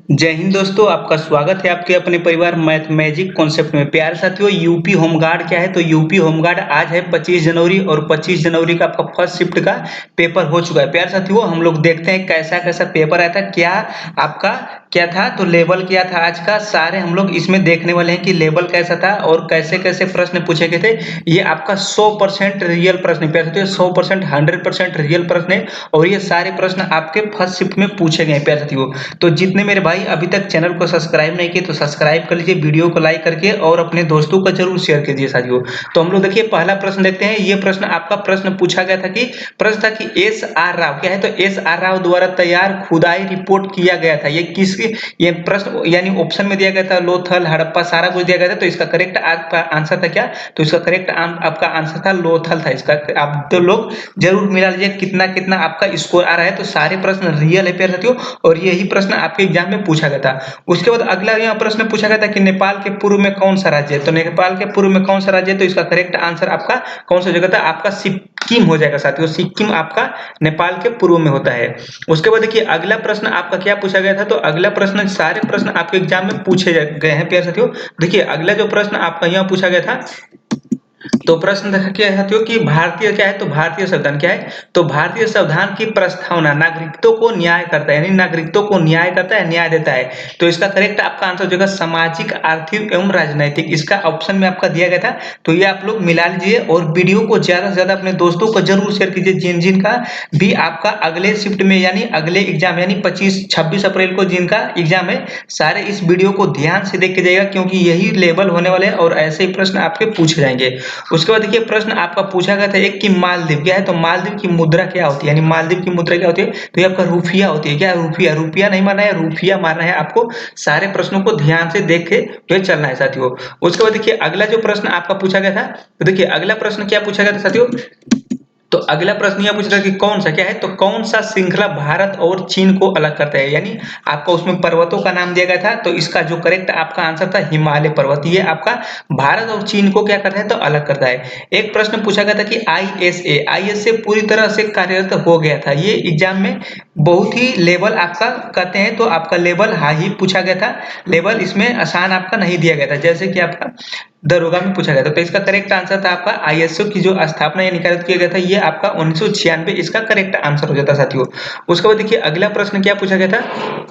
जय हिंद दोस्तों, आपका स्वागत है आपके अपने परिवार मैथ मैजिक कॉन्सेप्ट में। प्यारे साथियों, यूपी होमगार्ड क्या है? तो यूपी होमगार्ड आज है 25 जनवरी और 25 जनवरी का आपका फर्स्ट शिफ्ट का पेपर हो चुका है। प्यारे साथियों, हम लोग देखते हैं कैसा कैसा पेपर आया था, क्या आपका क्या था, तो लेवल क्या था आज का, सारे हम लोग इसमें देखने वाले हैं कि लेवल कैसा था और कैसे कैसे प्रश्न पूछे गए थे। ये आपका 100% रियल प्रश्न है प्यारे साथियों, 100% 100% रियल प्रश्न है और ये सारे प्रश्न आपके फर्स्ट शिफ्ट में पूछे गए हैं प्यारे साथियों। तो जितने मेरे भाई अभी तक चैनल को सब्सक्राइब नहीं किए तो सब्सक्राइब कर लीजिए, वीडियो को लाइक करके और अपने दोस्तों को जरूर शेयर कीजिए साथियों। तो हम लोग देखिए पहला प्रश्न देखते हैं। ये प्रश्न आपका प्रश्न पूछा गया था कि प्रश्न था कि एस आर राव क्या है? तो एस आर राव द्वारा तैयार खुदाई रिपोर्ट किया गया था। ये किसकी, ये प्रश्न यानी ऑप्शन में दिया गया था लोथल हड़प्पा सारा कुछ दिया गया था। तो इसका करेक्ट आपका आंसर था क्या? तो इसका करेक्ट आपका आंसर था लोथल था। इसका आप तो लोग जरूर मिला लीजिए कितना कितना आपका स्कोर आ रहा है। तो सारे प्रश्न रियल है प्यारे साथियों और यही प्रश्न आपके एग्जाम में पूछा गया था। उसके बाद अगला यहाँ प्रश्न पूछा गया था कि नेपाल के पूर्व में कौन सा राज्य है? तो नेपाल के पूर्व में कौन सा राज्य है? तो इसका करेक्ट आंसर आपका कौन सा जगह था? आपका सिक्किम हो जाएगा साथियों। सिक्किम आपका नेपाल के पूर्व में होता है। उसके बाद देखिए अगला प्रश्न आपका क्या पूछा गया था? तो अगला प्रश्न, सारे प्रश्न आपके एग्जाम में पूछे गए हैं प्यारे साथियों। देखिए अगला जो प्रश्न आपका यहाँ पूछा गया था, तो प्रश्न देखा क्या है साथियों कि भारतीय क्या है? तो भारतीय संविधान क्या है? तो भारतीय संविधान की प्रस्तावना नागरिकत्व को न्याय करता है, यानी नागरिकत्व को न्याय करता है, न्याय देता है। तो इसका करेक्ट आपका आंसर हो जाएगा सामाजिक, आर्थिक एवं राजनैतिक। इसका ऑप्शन में आपका दिया गया था। तो ये आप लोग मिला लीजिए और वीडियो को ज्यादा से ज्यादा अपने दोस्तों को जरूर शेयर कीजिए, जिन जिनका भी आपका अगले शिफ्ट में यानी अगले एग्जाम यानी 25-26 अप्रैल को जिनका एग्जाम है, सारे इस वीडियो को ध्यान से देख के जाइएगा क्योंकि यही लेवल होने वाले हैं और ऐसे ही प्रश्न आपके पूछे जाएंगे। उसके बाद देखिए प्रश्न आपका पूछा गया था एक कि मालदीव क्या है? तो मालदीव की मुद्रा क्या होती है, यानी मालदीव की मुद्रा क्या होती है? तो ये आपका रुपया होती है। क्या रुपया? रुपया नहीं मानना है, रुपया मानना है आपको। सारे प्रश्नों को ध्यान से देख के चलना है साथियों। उसके बाद देखिए अगला जो प्रश्न आपका पूछा गया था, तो देखिए अगला प्रश्न क्या पूछा गया था साथियों? तो अगला प्रश्न यह पूछ रहा है कि कौन सा क्या है? तो कौन सा श्रृंखला भारत और चीन को अलग करता है? यानी आपका उसमें पर्वतों का नाम दिया गया था। तो इसका जो करेक्ट आपका आंसर था हिमालय पर्वत। ये आपका भारत और चीन को क्या करता है? तो अलग करता है। एक प्रश्न पूछा गया था कि आईएसए पूरी तरह से कार्यरत हो गया था। ये एग्जाम में बहुत ही लेवल आपका कहते हैं तो आपका लेवल हाई ही पूछा गया था। लेवल इसमें आसान आपका नहीं दिया गया था, जैसे कि आपका दरोगा में पूछा गया था। तो इसका करेक्ट आंसर था आपका आईएसओ की जो स्थापना ये निकालित किया गया था, ये आपका 1996 इसका करेक्ट आंसर हो जाता साथियों। उसके बाद देखिए अगला प्रश्न क्या पूछा गया था?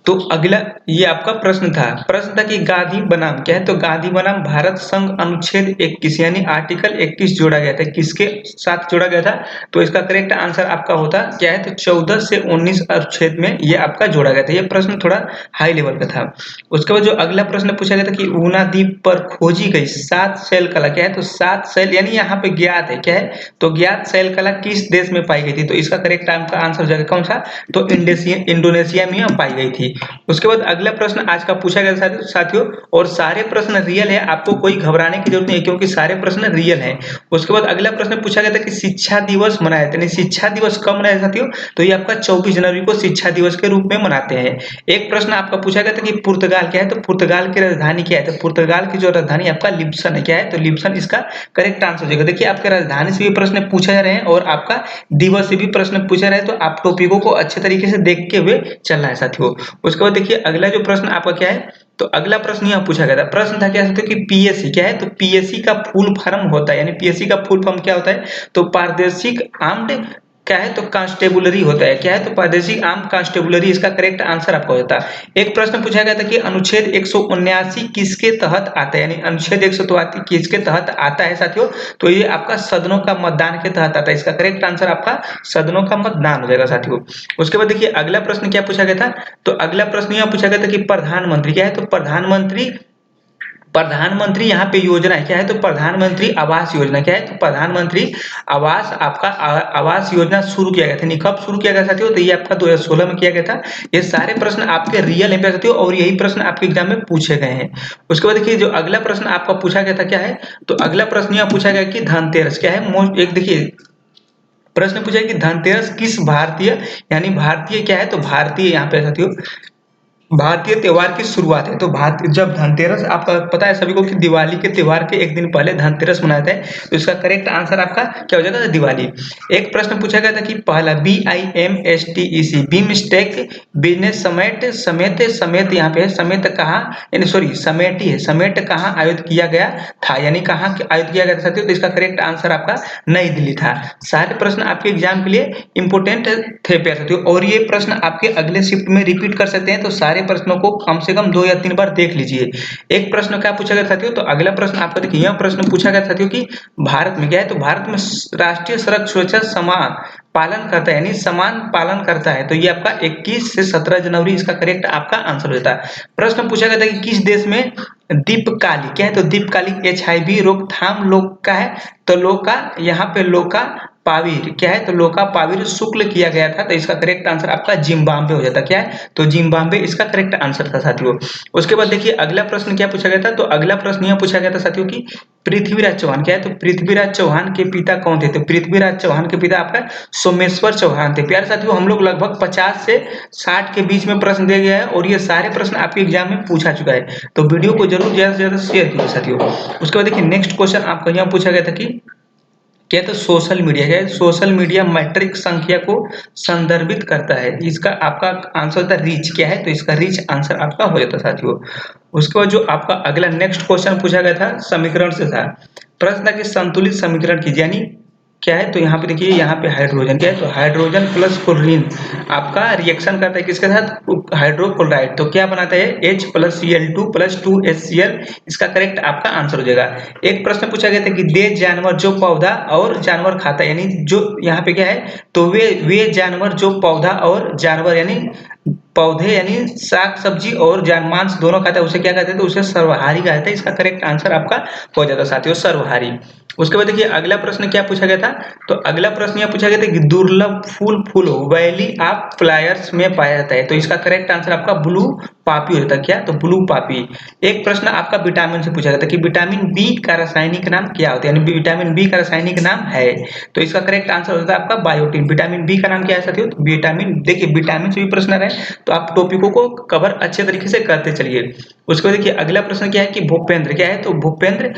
तो अगला ये आपका प्रश्न था। प्रश्न था कि गांधी बनाम क्या है? तो गांधी बनाम भारत संघ अनुच्छेद 21 यानी आर्टिकल 21 जोड़ा गया था। किसके साथ जोड़ा गया था? तो इसका करेक्ट आंसर आपका होता क्या है? तो 14 से 19 अनुच्छेद में ये आपका जोड़ा गया था। ये प्रश्न थोड़ा हाई लेवल का था। उसके बाद जो अगला प्रश्न पूछा गया था कि ऊना द्वीप पर खोजी गई 7 शैल कला क्या है? तो 7 शैल यानी यहाँ पे ज्ञात है क्या है? तो ज्ञात शैल कला किस देश में पाई गई थी? तो इसका करेक्ट आपका आंसर हो जाएगा कौन सा? तो इंडोनेशिया में पाई गई थी। उसके बाद अगला प्रश्न आज का पूछा गया साथियों और सारे प्रश्न रियल है, आपको कोई घबराने की जरूरत नहीं है क्योंकि सारे प्रश्न रियल हैं। उसके बाद अगला प्रश्न पूछा गया था कि शिक्षा दिवस मनाया जाता है। शिक्षा दिवस कब मनाया साथियों? तो ये आपका 24 जनवरी को शिक्षा दिवस के रूप में मनाते हैं। एक प्रश्न आपका पूछा गया था कि पुर्तगाल क्या है? तो पुर्तगाल की राजधानी क्या है? तो पुर्तगाल की जो राजधानी आपका लिब्सन है क्या है? तो लिब्सन इसका करेक्ट आंसर हो जाएगा। देखिए आपके राजधानी से भी प्रश्न पूछे जा रहे हैं और आपका दिवस से भी प्रश्न पूछे जा रहे हैं, तो आप टॉपिकों को अच्छे तरीके से देखते हुए चलना है साथियों। उसके बाद देखिए अगला जो प्रश्न आपका क्या है? तो अगला प्रश्न यहाँ पूछा गया था। प्रश्न था क्या कि पीएससी क्या है? तो पीएससी का फुल फॉर्म होता है, यानी पीएससी का फुल फॉर्म क्या होता है? तो पारदर्शिक आर्म्ड क्या है? तो कांस्टेबुलरी होता है। क्या है? तो प्रादेशिक आर्म कांस्टेबुलरी इसका करेक्ट आंसर आपका होता है। एक प्रश्न पूछा गया था कि अनुच्छेद 179 किसके तहत आता है? यानी अनुच्छेद 179 किसके तहत आता है साथियों? तो ये आपका सदनों का मतदान के तहत आता है। इसका करेक्ट आंसर आपका सदनों का मतदान हो जाएगा साथियों। उसके बाद देखिए अगला प्रश्न क्या पूछा गया था? तो अगला प्रश्न यह पूछा गया था कि प्रधानमंत्री क्या है? तो प्रधानमंत्री यहाँ पे योजना है क्या है? तो प्रधानमंत्री आवास योजना क्या है? तो प्रधानमंत्री आवास आपका आवास योजना शुरू किया गया था। कब शुरू किया गया साथियों? तो ये आपका 2016 में किया गया था। ये सारे प्रश्न आपके रियल हैं साथियों और यही प्रश्न आपके एग्जाम में पूछे गए हैं। उसके बाद देखिए जो अगला प्रश्न आपका पूछा गया था क्या है? तो अगला प्रश्न यह पूछा गया कि धनतेरस क्या है? मोस्ट एक देखिए प्रश्न पूछा है कि धनतेरस किस भारतीय यानी भारतीय क्या है? तो भारतीय यहाँ पे साथियों भारतीय त्योहार की शुरुआत है। तो भारतीय जब धनतेरस, आपका पता है सभी को कि दिवाली के त्योहार के एक दिन पहले धनतेरस मनाते हैं, तो इसका करेक्ट आंसर आपका क्या हो जाएगा? दिवाली। एक प्रश्न पूछा गया था कि पहला BIMSTEC बी मिस्टेक बिजनेस समेट समेत समेत यहाँ पे है, समेत कहाँ यानी सॉरी समेटी है, समेट कहाँ आयोजित किया गया था, यानी कहाँ आयोजित किया गया था साथियों? तो इसका करेक्ट आंसर आपका नई दिल्ली था। सारे प्रश्न आपके एग्जाम के लिए इंपोर्टेंट थे प्यारे साथियों, और ये प्रश्न आपके अगले शिफ्ट में रिपीट कर सकते हैं, तो सारे प्रश्नों को कम से कम 2 या 3 बार देख लीजिए। एक प्रश्न क्या पूछा गया साथियों? तो अगला प्रश्न आपका देखिए, यह प्रश्न पूछा गया साथियों कि भारत में क्या है? तो भारत में राष्ट्रीय सड़क सुरक्षा समान पालन करता है, यानी समान पालन करता है, तो ये आपका 21 से 17 जनवरी इसका करेक्ट आपका आंसर होता है। प्रश्न पूछा गया था कि किस देश में दीपकाली क्या है? तो दीपकाली HIV रोकथाम लोक का है, तो लोका यहाँ पे लोका पाविर क्या है? तो लोका पाविर शुक्ल किया गया था, तो इसका करेक्ट आंसर आपका जिम्बाब्वे हो जाता। क्या है? तो जिम्बाब्वे इसका करेक्ट आंसर था साथियों। उसके बाद देखिए अगला प्रश्न क्या पूछा गया था? तो अगला प्रश्न यह पूछा गया था साथियों कि पृथ्वीराज चौहान क्या है? तो पृथ्वीराज चौहान के पिता कौन थे? तो पृथ्वीराज चौहान के पिता आपका सोमेश्वर चौहान थे। प्यारे साथियों, हम लोग लगभग 50 से 60 के बीच में प्रश्न दिया गया है, और ये सारे प्रश्न आपके एग्जाम में पूछा चुका है, तो वीडियो को जरूर ज्यादा से ज्यादा शेयर कीजिए साथियों। उसके बाद देखिए नेक्स्ट क्वेश्चन आपका यहाँ पूछा गया था कि क्या? तो सोशल मीडिया क्या है? सोशल मीडिया मैट्रिक संख्या को संदर्भित करता है, इसका आपका आंसर होता है रीच। क्या है? तो इसका रीच आंसर आपका हो जाता है साथियों। उसके बाद जो आपका अगला नेक्स्ट क्वेश्चन पूछा गया था समीकरण से था, प्रश्न था कि संतुलित समीकरण कीजिए, यानी क्या है? तो यहाँ पे देखिए, यहाँ पे हाइड्रोजन क्या है? तो हाइड्रोजन प्लस क्लोरीन आपका रिएक्शन करता है किसके साथ? हाइड्रोक्लोराइड, तो क्या बनाता है? H plus Cl2 plus 2HCl, इसका करेक्ट आपका आंसर हो जाएगा। एक प्रश्न पूछा गया था कि दे जानवर जो पौधा और जानवर खाता है, यानी जो यहाँ पे क्या है? तो वे जानवर जो पौधा और जानवर यानी पौधे यानी साग सब्जी और मांस दोनों खाता है, उसे क्या कहते हैं? तो उसे सर्वहारी कहते हैं। इसका करेक्ट आंसर आपका हो जाता है साथियों, सर्वहारी। उसके बाद देखिए अगला प्रश्न क्या पूछा गया था? तो अगला प्रश्न यह पूछा गया था कि दुर्लभ फूल वैली ऑफ फ्लायर्स में पाया जाता है, तो इसका करेक्ट आंसर आपका ब्लू पापी होता है। क्या? तो ब्लू पापी। एक प्रश्न आपका विटामिन से पूछा गया था कि विटामिन बी का रासायनिक नाम क्या होता है, यानी विटामिन बी का रासायनिक नाम है, तो इसका करेक्ट आंसर होता है आपका बायोटिन। विटामिन बी का नाम क्या है साथियों? तो विटामिन, देखिए विटामिन से भी प्रश्न रहे, तो आप टॉपिकों को कवर अच्छे तरीके से करते चलिए। उसके बाद देखिए अगला प्रश्न क्या है कि भूपेंद्र क्या है? तो भूपेंद्र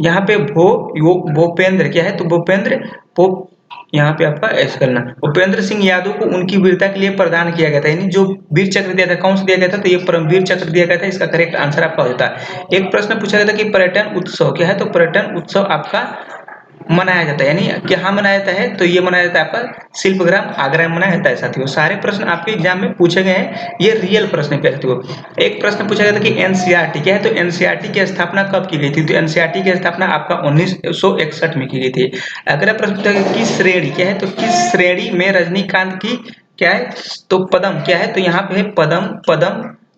यहाँ पे भूपेंद्र क्या है? तो भूपेंद्र यहाँ पे आपका ऐसे करना, भूपेंद्र सिंह यादव को उनकी वीरता के लिए प्रदान किया गया था, यानी जो वीर चक्र दिया था, कौन सा दिया गया था? तो ये परमवीर चक्र दिया गया था। इसका करेक्ट आंसर आपका होता है। एक प्रश्न पूछा गया था कि पर्यटन उत्सव क्या है? तो पर्यटन उत्सव आपका मनाया जाता है, यानी कहाँ मनाया जाता है? तो ये मनाया जाता है आपका शिल्पग्राम आगरा में मनाया जाता है साथियों। सारे प्रश्न आपके एग्जाम में पूछे गए हैं, ये रियल प्रश्न है साथियों। एक प्रश्न पूछा गया था कि एनसीईआरटी क्या है? तो एनसीईआरटी की स्थापना कब की गई थी? तो एनसीईआरटी की स्थापना आपका 1961 में की गई थी। अगला प्रश्न पूछा गया किस श्रेणी क्या है? तो किस श्रेणी में रजनीकांत की क्या है? तो पद्म क्या है? तो यहाँ पे है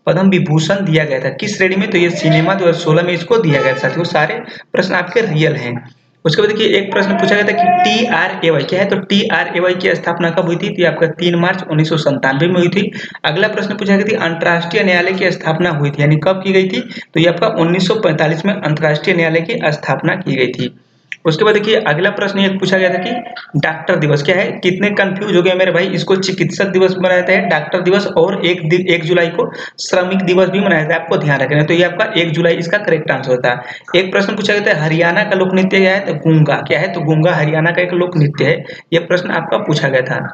पद्म विभूषण दिया गया था। किस श्रेणी में? तो ये सिनेमा 2016 में इसको दिया गया था साथियों। सारे प्रश्न आपके रियल हैं। उसके बाद देखिए एक प्रश्न पूछा गया था कि TRAY क्या है? तो TRAY की स्थापना कब हुई थी? तो ये आपका 3 मार्च 1997 में हुई थी। अगला प्रश्न पूछा गया था अंतर्राष्ट्रीय न्यायालय की स्थापना हुई थी, यानी कब की गई थी? तो ये आपका 1945 में अंतर्राष्ट्रीय न्यायालय की स्थापना की गई थी। उसके बाद देखिए अगला प्रश्न ये पूछा गया था कि डॉक्टर दिवस क्या है? कितने कंफ्यूज हो गए मेरे भाई, इसको चिकित्सक दिवस मनाया जाता है, डॉक्टर दिवस, और 1 जुलाई को श्रमिक दिवस भी मनाया जाता है, आपको ध्यान रखना है। तो ये आपका 1 जुलाई इसका करेक्ट आंसर होता है। एक प्रश्न पूछा गया था हरियाणा का लोक नृत्य क्या है? तो गूंगा क्या है? तो गूंगा हरियाणा का एक लोक नृत्य है। यह प्रश्न आपका पूछा गया था।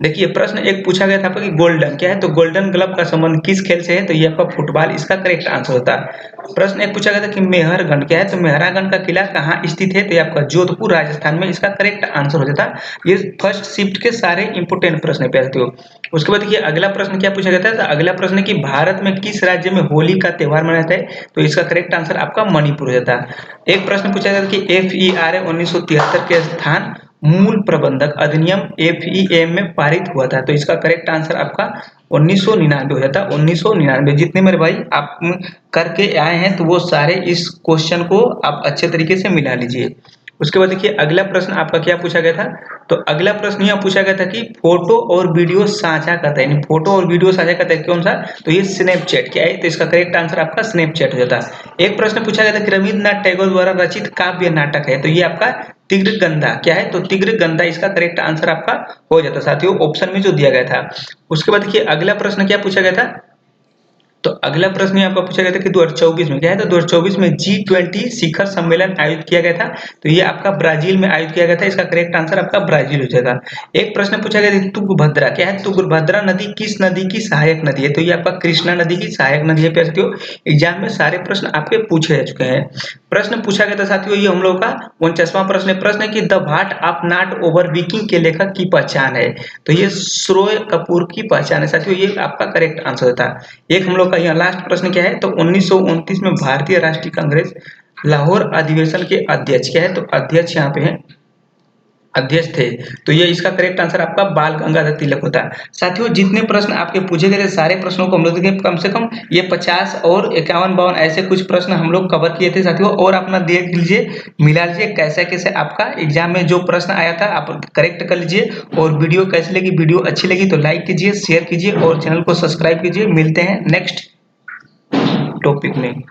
देखिए प्रश्न एक पूछा गया था आपका कि गोल्डन क्या है? तो गोल्डन ग्लव का संबंध किस खेल से है? तो ये आपका फुटबॉल, इसका करेक्ट आंसर होता है। प्रश्न एक पूछा गया था कि मेहरगढ़ क्या है? तो मेहरागढ़ का किला कहाँ स्थित है? तो ये आपका जोधपुर राजस्थान में, इसका करेक्ट आंसर हो जाता है। ये फर्स्ट शिफ्ट के सारे इंपोर्टेंट प्रश्न है साथियों। उसके बाद देखिए अगला प्रश्न क्या पूछा गया था? तो अगला प्रश्न है कि भारत में किस राज्य में होली का त्योहार मनाया जाता है? तो इसका करेक्ट आंसर आपका मणिपुर हो जाता है। एक प्रश्न पूछा गया था कि FERA 1973 के स्थान मूल प्रबंधक अधिनियम FEM में पारित हुआ था, तो इसका करेक्ट आंसर आपका 1999 हो जाता है। 1999 जितने मेरे भाई आप करके आए हैं, तो वो सारे इस क्वेश्चन को आप अच्छे तरीके से मिला लीजिए। उसके बाद देखिए अगला प्रश्न आपका क्या पूछा गया था? तो अगला प्रश्न यह पूछा गया था कि फोटो और वीडियो साझा करता है, यानी फोटो और वीडियो साझा करता है कौन सा? तो ये स्नैपचैट क्या है? तो इसका करेक्ट आंसर आपका स्नैपचैट हो जाता है। एक प्रश्न पूछा गया था कि रविन्द्रनाथ टैगोर द्वारा रचित काव्य नाटक है, तो ये आपका तिग्रगंधा क्या है, तो तिग्रगंधा इसका करेक्ट आंसर आपका हो जाता साथियों, ऑप्शन में जो दिया गया था। उसके बाद देखिए अगला प्रश्न क्या पूछा गया था, तो अगला प्रश्न आपका पूछा गया था कि 2024 में क्या है, तो 2024 में G20 शिखर सम्मेलन आयोजित किया गया था, तो ये आपका ब्राजील में आयोजित किया गया था, इसका करेक्ट आंसर आपका ब्राजील हो जाएगा। एक प्रश्न पूछा गया था तुंगभद्रा क्या है, तुंगभद्रा नदी किस नदी की सहायक नदी है, तो ये आपका कृष्णा नदी की सहायक नदी है साथियों। एग्जाम में सारे प्रश्न आपके पूछे जा चुके हैं। प्रश्न पूछा गया था साथियों, ये हम लोग का 49वां प्रश्न है कि the art of not overthinking के लेखक की पहचान है, तो ये श्रोय कपूर की पहचान है साथियों, ये आपका करेक्ट आंसर था। एक हम लोग का यहाँ लास्ट प्रश्न क्या है, तो 1929 में भारतीय राष्ट्रीय कांग्रेस लाहौर अधिवेशन के अध्यक्ष क्या है, तो अध्यक्ष यहाँ पे है, अध्यक्ष थे, तो ये इसका करेक्ट आंसर आपका बाल गंगाधर तिलक होता है। साथियों जितने प्रश्न आपके पूछे गए थे सारे प्रश्नों को हम लोग देखें, कम से कम ये 50 और 51-52 ऐसे कुछ प्रश्न हम लोग कवर किए थे साथियों, और अपना देख लीजिए, मिला लीजिए कैसे कैसे आपका एग्जाम में जो प्रश्न आया था आप करेक्ट कर लीजिए। और वीडियो कैसी लगी, वीडियो अच्छी लगी तो लाइक कीजिए, शेयर कीजिए और चैनल को सब्सक्राइब कीजिए। मिलते हैं नेक्स्ट टॉपिक में।